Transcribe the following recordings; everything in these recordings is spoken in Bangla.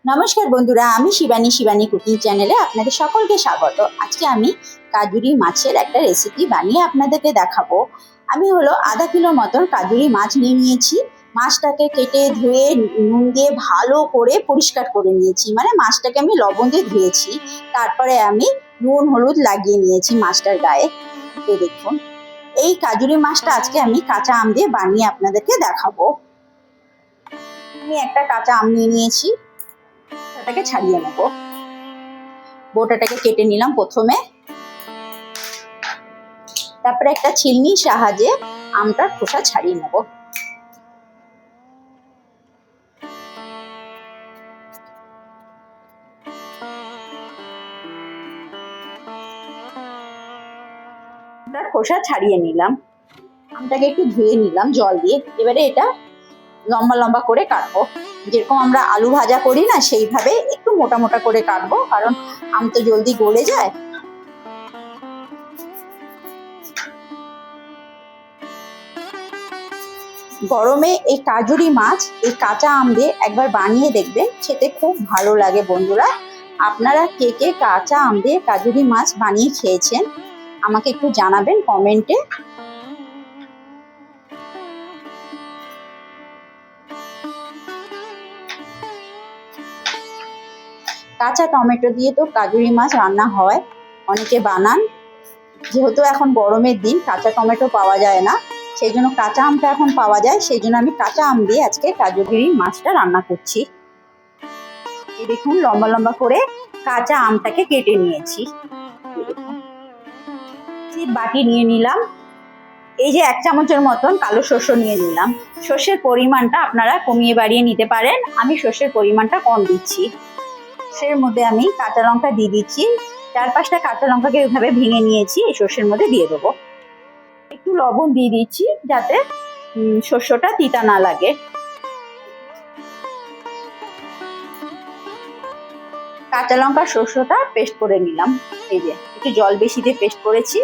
নমস্কার বন্ধুরা, আমি শিবানী কুকিং চ্যানেলে আপনাদের সকলকে স্বাগত। আজকে আমি কাজুরি মাছের একটা রেসিপি বানিয়ে আপনাদেরকে দেখাবো। আমি আধা কিলো মতন কাজুরি মাছ নিয়ে নিয়েছি। মাছটাকে কেটে ধুয়ে নুন দিয়ে ভালো করে পরিষ্কার করে নিয়েছি, মানে মাছটাকে আমি লবণ দিয়ে ধুয়েছি। তারপরে আমি নুন হলুদ লাগিয়ে নিয়েছি মাছটার গায়ে। দেখুন, এই কাজুরি মাছটা আজকে আমি কাঁচা আম দিয়ে বানিয়ে আপনাদেরকে দেখাবো। আমি একটা কাঁচা আম নিয়ে নিয়েছি, বোটাটাকে ছাড়িয়ে নেব। বোটাটাকে কেটে নিলাম প্রথমে, তারপরে একটা ছিলনির সাহায্যে আমটার খোসা ছাড়িয়ে নেব। আমটার খোসা ছাড়িয়ে নিলাম, আমটাকে একটু ধুয়ে নিলাম জল দিয়ে। এবারে এটা লম্বা লম্বা করে কাটবো, যেরকম আমরা আলু ভাজা করি না সেইভাবে একটু মোটা মোটা করে কাটবো, কারণ আম তো জলদি গলে যায়। গরমে এই কাজুরি মাছ এই কাঁচা আম দিয়ে একবার বানিয়ে দেখবেন, খেতে খুব ভালো লাগে। বন্ধুরা, আপনারা কে কে কাঁচা আম দিয়ে কাজুরি মাছ বানিয়ে খেয়েছেন আমাকে একটু জানাবেন কমেন্টে। কাঁচা টমেটো দিয়ে তো কাজুরি মাছ রান্না হয়, অনেকে বানান। যেহেতু এখন গরমের দিন কাঁচা টমেটো পাওয়া যায় না, সেই জন্য কাঁচা আমটা এখন পাওয়া যায়, সেই জন্য আমি কাঁচা আম দিয়ে আজকে কাজুরি মাছটা রান্না করছি। এই দেখুন, লম্বা লম্বা করে কাঁচা আমটাকে কেটে নিয়েছি। বাটি নিয়ে নিলাম। এই যে 1 চামচের মতন কালো সর্ষে নিয়ে নিলাম। সর্ষের পরিমাণটা আপনারা কমিয়ে বাড়িয়ে নিতে পারেন, আমি সর্ষের পরিমাণটা কম দিচ্ছি। সর্ষের মধ্যে আমি কাঁচা লঙ্কা দিয়ে দিচ্ছি। 4-5টা কাঁচা লঙ্কাকে এইভাবে ভেঙে নিয়েছি, এই সর্ষের মধ্যে দিয়ে দেবো। একটু লবণ দিয়ে দিচ্ছি যাতে শস্যটা তিতা না লাগে। কাঁচা লঙ্কা শস্যটা পেস্ট করে নিলাম। এই যে একটু জল বেশি দিয়ে পেস্ট করেছি।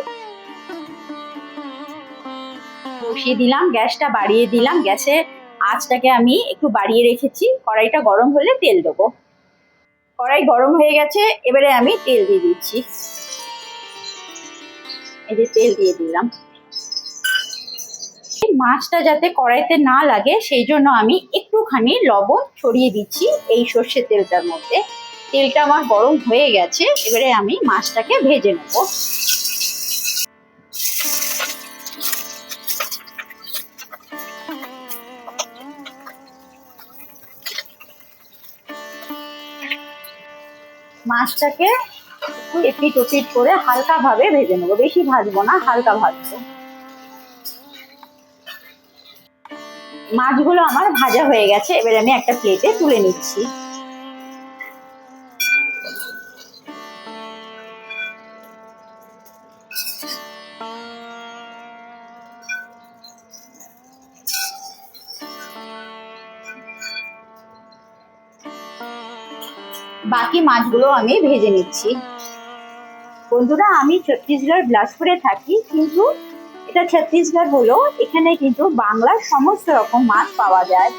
বসিয়ে দিলাম, গ্যাসটা বাড়িয়ে দিলাম। গ্যাসের আঁচটাকে আমি একটু বাড়িয়ে রেখেছি। কড়াইটা গরম হলে তেল দেবো। কড়াই গরম হয়ে গেছে, এবারে আমি তেল দিয়ে দিচ্ছি। এই যে তেল দিয়ে দিলাম। মাছটা যাতে কড়াইতে না লাগে সেই জন্য আমি একটুখানি লবণ ছড়িয়ে দিচ্ছি এই সর্ষের তেলটার মধ্যে। তেলটা আমার গরম হয়ে গেছে, এবারে আমি মাছটাকে ভেজে নেব। মাছটাকে একটু এপিট ওপিট করে হালকা ভাবে ভেজে নেবো, বেশি ভাজবো না, হালকা ভাজবো। মাছগুলো আমার ভাজা হয়ে গেছে, এবারে আমি একটা প্লেটে তুলে নিচ্ছি। বাকি মাছগুলো আমি ভেজে নিচ্ছি। বন্ধুরা, আমি ছত্তিশগড় বিলাসপুরে থাকি, কিন্তু এটা ছত্তিশগড় হলো, এখানে কিন্তু বাংলার সমস্ত রকম মাছ পাওয়া যায়।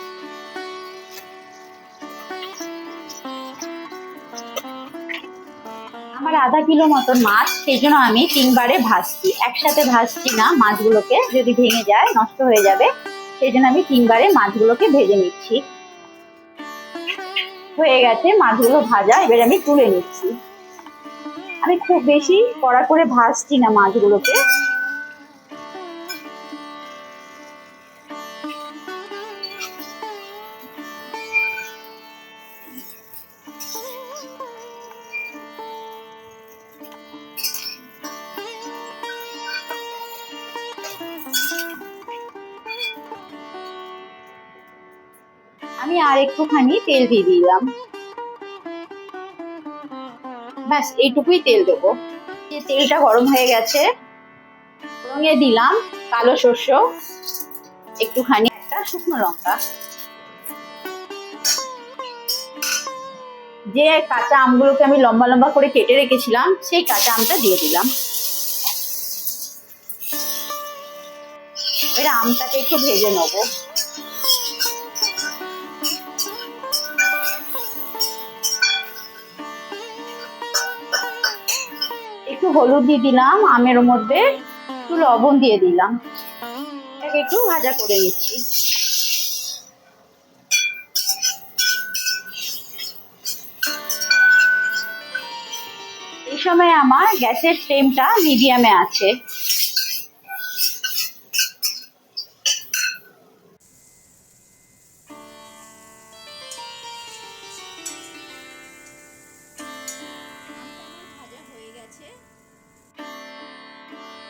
আমার আধা কিলো মতন মাছ, সেই জন্য আমি 3বারে ভাজছি, একসাথে ভাজছি না। মাছগুলোকে যদি ভেঙে যায় নষ্ট হয়ে যাবে, সেই জন্য আমি 3বারে মাছগুলোকে ভেজে নিচ্ছি। হয়ে গেছে মাছগুলো ভাজা, এবার আমি তুলে নিচ্ছি। আমি খুব বেশি কড়া করে ভাজছি না মাছগুলোকে। আমি আর একটুখানি তেল দিয়ে দিলাম, ব্যাস এইটুকুই তেল দেবো। যে তেলটা গরম হয়ে গেছে, ফোড়নে দিলাম কালো সর্ষে, একটুখানি একটা শুকনো লঙ্কা, যে কাঁচা আমগুলোকে আমি লম্বা লম্বা করে কেটে রেখেছিলাম সেই কাঁচা আমটা দিয়ে দিলাম। এবার আমটাকে একটু ভেজে নেবো। একটু হলুদ দিয়ে দিলাম, আমের মধ্যে একটু লবণ দিয়ে দিলাম, এটাকে একটু ভাজা করে নিচ্ছি। এই সময় আমার গ্যাসের ফ্লেমটা মিডিয়ামে আছে।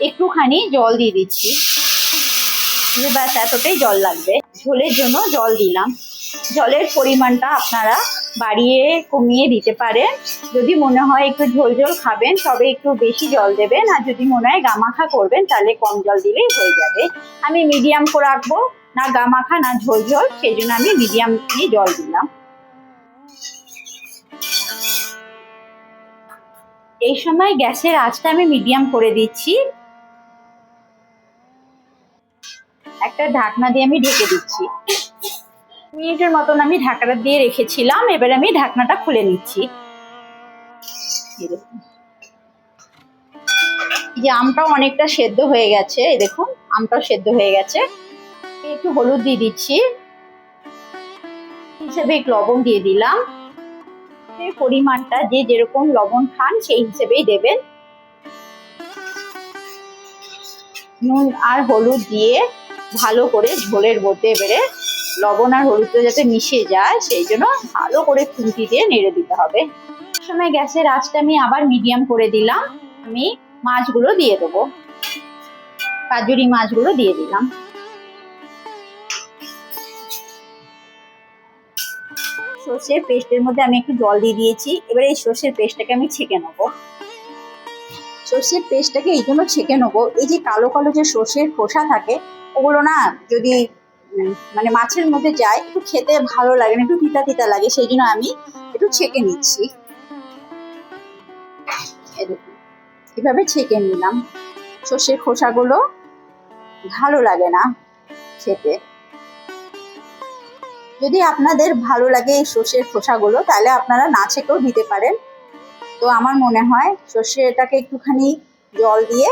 একটুখানি জল দিয়ে দিচ্ছি, ব্যাস এতটাই জল লাগবে। ঝোলের জন্য জল দিলাম। জলের পরিমাণটা আপনারা বাড়িয়ে কমিয়ে দিতে পারেন। যদি মনে হয় একটু ঝোল ঝোল খাবেন তবে একটু বেশি জল দেবেন, আর যদি মনে হয় গামাখা করবেন তাহলে কম জল দিলেই হয়ে যাবে। আমি মিডিয়াম করে রাখবো, না গামাখা না ঝোল ঝোল, সেই জন্য আমি মিডিয়াম দিয়ে জল দিলাম। এই সময় গ্যাসের আঁচটা আমি মিডিয়াম করে দিচ্ছি। একটা ঢাকনা দিয়ে আমি ঢেকে দিচ্ছি। মিনিটের মতন আমি ঢাকনা দিয়ে রেখেছিলাম, এবার আমি ঢাকনাটা খুলে নিচ্ছি। এই যে আমটাও অনেকটা সেদ্ধ হয়ে গেছে, এই দেখুন আমটাও সেদ্ধ হয়ে গেছে। একটু হলুদ দিয়ে দিচ্ছি, হিসেবে একটু লবণ দিয়ে দিলাম। এই পরিমাণটা যে যেরকম লবণ খান সেই হিসেবেই দেবেন। নুন আর হলুদ দিয়ে ভালো করে ঝোলের মধ্যে এবারে লবণ আর হলুদটা যাতে মিশে যায় সেই জন্য ভালো করে খুন্তি দিয়ে নেড়ে দিতে হবে। সময় গ্যাসের আঁচটা আমি আবার মিডিয়াম করে দিলাম। আমি মাছগুলো দিয়ে দেবো, কাজুরি মাছগুলো দিয়ে দিলাম। সর্ষের পেস্টের মধ্যে আমি একটু জল দিয়ে দিয়েছি, এবার এই সর্ষের পেস্টটাকে আমি ছেঁকে নেবো। সর্ষের পেস্টটাকে এই জন্য ছেঁকে নেবো, এই যে কালো কালো যে সর্ষের খোসা থাকে ওগুলো না যদি মানে মাছের মধ্যে যায় একটু খেতে ভালো লাগে না, একটু তিতা তিতা লাগে, সেই জন্য আমি একটু ছেঁকে নিচ্ছি। এভাবে ছেঁকে নিলাম। সর্ষের খোসাগুলো ভালো লাগে না খেতে। যদি আপনাদের ভালো লাগে এই সর্ষের খোসাগুলো তাহলে আপনারা না ছেঁকেও দিতে পারেন। তো আমার মনে হয় সর্ষেটাকে একটুখানি জল দিয়ে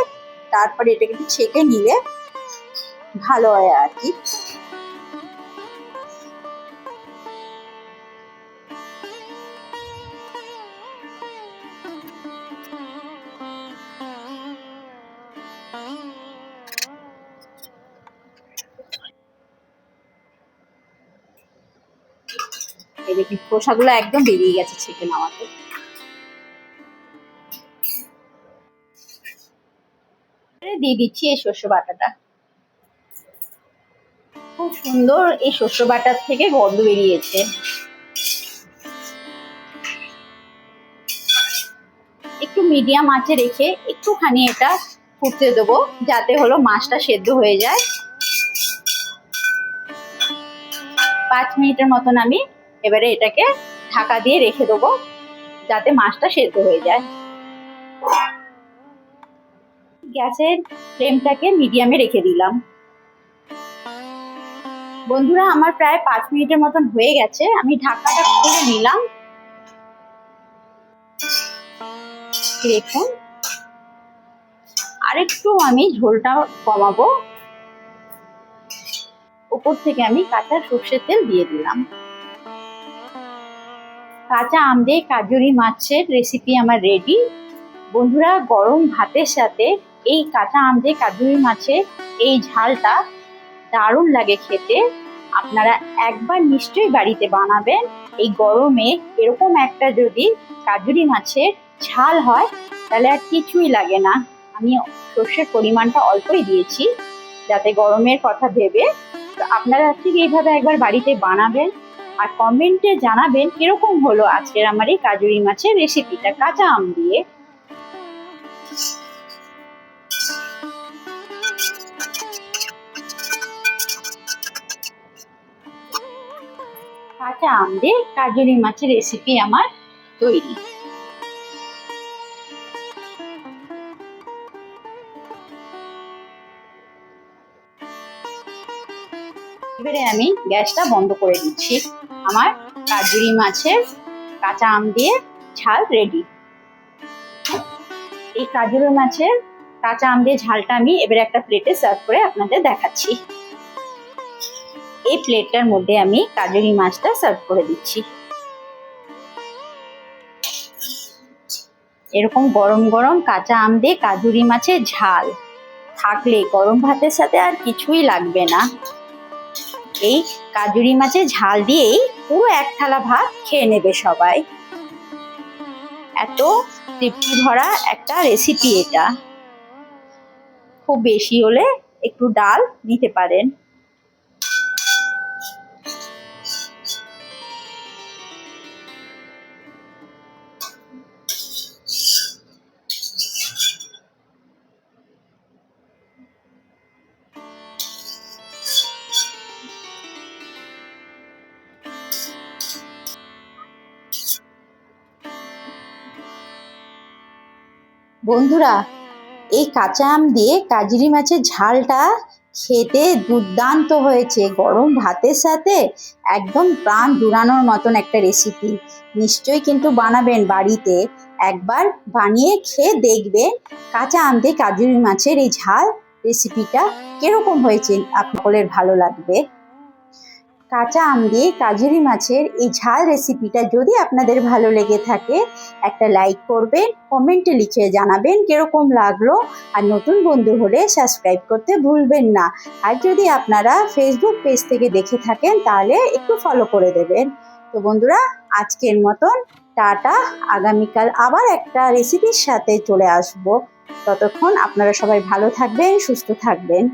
তারপরে এটাকে একটু ছেঁকে নিলে ভালো হয় আর কি। এই দেখুন খোসাগুলো একদম বেরিয়ে গেছে ছেঁকে নেওয়াতে। দিয়ে দিচ্ছি এই শস্য বাটাটা। খুব সুন্দর এই শস্য বাটার থেকে গন্ধ বেরিয়েছে। একটু মিডিয়াম আঁচে রেখে একটুখানি এটা ফুটতে দেবো যাতে হলো মাছটা সেদ্ধ হয়ে যায়। 5 মিনিটের মতন আমি এবারে এটাকে ঢাকা দিয়ে রেখে দেবো যাতে মাছটা সেদ্ধ হয়ে যায়। গ্যাসের ফ্লেমটাকে মিডিয়ামে রেখে দিলাম। বন্ধুরা আমার প্রায় 5 মিনিটের মতন হয়ে গেছে, আমি ঢাকাটা খুলে নিলাম। দেখুন আরেকটু আমি ঝোলটা কমাবো, উপর থেকে আমি কাঁচা সর্ষের তেল দিয়ে দিলাম। কাঁচা আম দিয়ে কাজুরি মাছের রেসিপি আমার রেডি। বন্ধুরা গরম ভাতের সাথে এই কাঁচা আম দিয়ে কাজুরি মাছের এই ঝালটা দারুণ লাগে খেতে। আপনারা একবার নিশ্চয়ই বাড়িতে বানাবেন। এই গরমে এরকম একটা যদি কাজুরি মাছের ঝাল হয় তাহলে আর কিছুই লাগে না। আমি সর্ষের পরিমাণটা অল্পই দিয়েছি যাতে গরমের কথা ভেবে। তো আপনারা ঠিক এইভাবে একবার বাড়িতে বানাবেন আর কমেন্টে জানাবেন কিরকম হলো আজকের আমার এই কাজুরি মাছের রেসিপিটা কাঁচা আম দিয়ে। কাঁচা আম দিয়ে কাজুরি মাছের রেসিপি আমার তৈরি। এবারে আমি গ্যাসটা বন্ধ করে দিচ্ছি। আমার কাজুরি মাছের কাঁচা আম দিয়ে ঝাল রেডি। এই কাজুরি মাছের কাঁচা আম দিয়ে ঝালটা আমি এবারে একটা প্লেটে সার্ভ করে আপনাদের দেখাচ্ছি। এই প্লেটটার মধ্যে আমি কাজুরি মাছটা সার্ভ করে দিচ্ছি। এরকম গরম গরম কাঁচা আম দিয়ে কাজুরি মাছের ঝাল থাকলে গরম ভাতের সাথে আর কিছুই লাগবে না। এই কাজুরি মাছের ঝাল দিয়েই পুরো এক থালা ভাত খেয়ে নেবে সবাই। এত তৃপ্তি ভরা একটা রেসিপি এটা। খুব বেশি হলে একটু ডাল দিতে পারেন। বন্ধুরা, এই কাঁচা আম দিয়ে কাজুরি মাছের ঝালটা খেতে দুর্দান্ত হয়েছে। গরম ভাতের সাথে একদম প্রাণ জুড়ানোর মতন একটা রেসিপি। নিশ্চয়ই কিন্তু বানাবেন বাড়িতে। একবার বানিয়ে খেয়ে দেখবেন কাঁচা আম দিয়ে কাজুরি মাছের এই ঝাল রেসিপিটা কিরকম হয়েছে, আপনাদের ভালো লাগবে। কাঁচা আম দিয়ে কাজুরি মাছের এই ঝাল রেসিপিটা যদি আপনাদের ভালো লেগে থাকে, একটা লাইক করবেন, কমেন্টে লিখে জানাবেন কিরকম লাগলো। আর নতুন বন্ধু হলে সাবস্ক্রাইব করতে ভুলবেন না। আর যদি আপনারা ফেসবুক পেজ থেকে দেখে থাকেন তাহলে একটু ফলো করে দেবেন। তো বন্ধুরা, আজকের মতন টাটা। আগামীকাল আবার একটা রেসিপির সাথে চলে আসবো। ততক্ষণ আপনারা সবাই ভালো থাকবেন, সুস্থ থাকবেন।